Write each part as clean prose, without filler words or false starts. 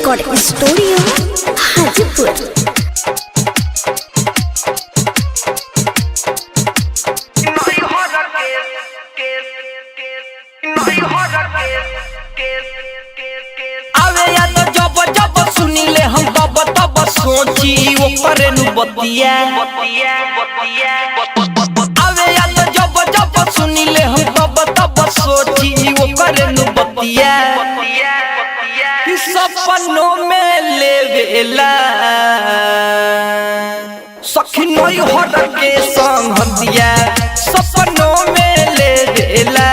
Recording studio Hajipur. सुनीले हम तब तब सोची ओकरे नु बतिया आवे याद जब जब सुनीले हम तब तब सोची ओकरे नु बतिया कि सपनों में लेवेला सखी नई हर के संग हतिया सपनों में लेवेला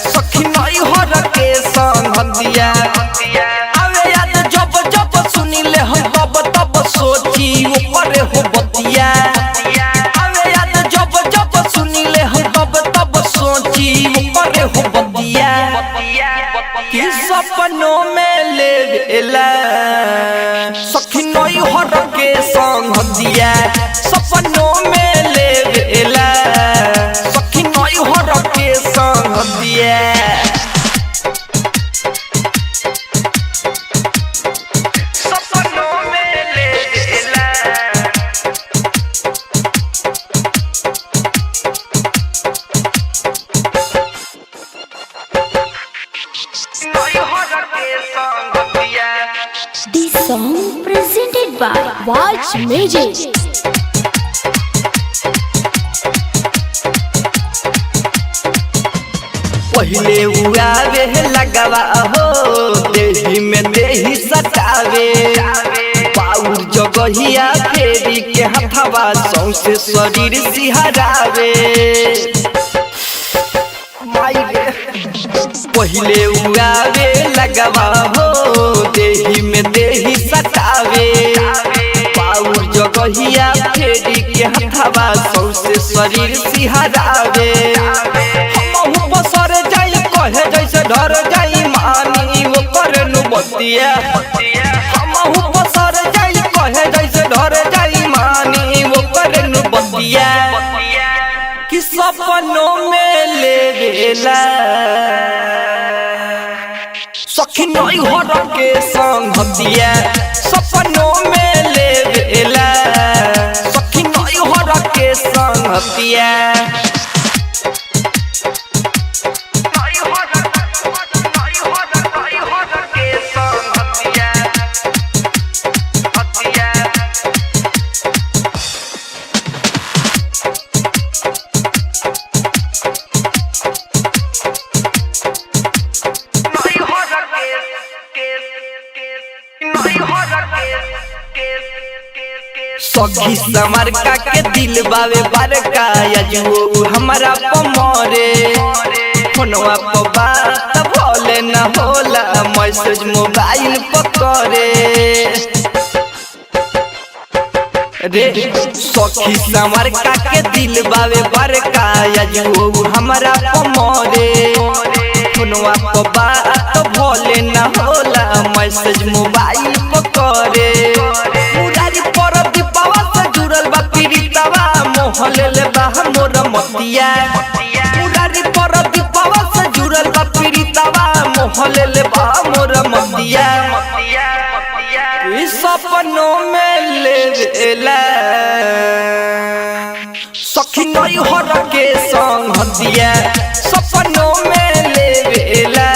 सखी नई हर के संग हतिया सोची ऊपर हो बतिया आवे याद जब जब सुनीले हम तब तब सोची ऊपर हो बतिया कि सपनों में लेवेला सखी नई हर के संग हतिया सपनों में लेवेला सखी नई हर के संग हतिया This song presented by Watch Magic. पहले उड़ावे लगवा हो देही में देही सटावे पाउर जगहिया फेरी के हथवा सौंसे शरीर सिहरावे पहले उड़ावे लगवा हो देही में देही सटावे पाउर जगहिया फेरी के हथवा सौंसे शरीर सिहरावे कहे जैसे डर जाई मानी वो करे नु बतिया हमहु पसर जाई कहे जैसे डर जाई मानी वो करे नु बतिया कि सपनों में लेवेला सखी नई हर के संग हतिया सपनों में लेवेला सखी नई हर के संग हतिया सखी समर का के दिल बावे बरका यजो हमारा पमरे फोनवा पर बात भोले न होला मैसेज मोबाइल पकड़े रे सखी समर का के दिल बावे बरका यजो हमारा पमरे फोनवा पर बात भोले न होला मैसेज मोबाइल पकड़े मोहले बा मोर मतिया मुरारी पर दीपवा से जुड़ल बा पीड़ितवा मोहले बा मोर मतिया इस सपनों में लेवेला सखी नई हर के संग हतिया सपनों में लेवेला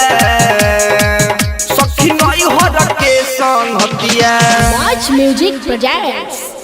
सखी नई हर के संग हतिया Watch Music Projects।